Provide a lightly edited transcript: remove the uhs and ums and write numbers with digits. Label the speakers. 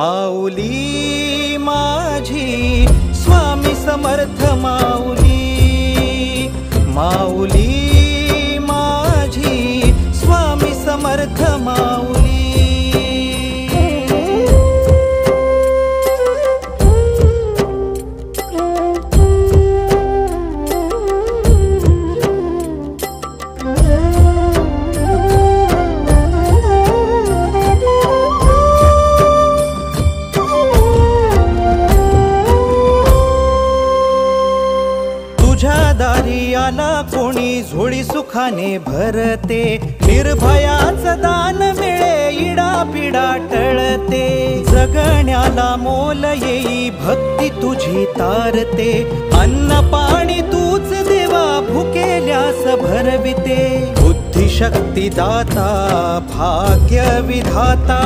Speaker 1: माऊली माझी स्वामी समर्थ माऊली, माऊली माझी स्वामी समर्थ माऊली। तुझ्या दारी आला कोणी झोळी सुखाने भरते, निर्भयाचं दान मिळे इडा पिडा टळते, जगण्याला मोल येई भक्ती तुझी तारते, अन्न पाणी तूच देवा भुकेल्यास भरविते, बुद्धी शक्ती दाता भाग्य विधाता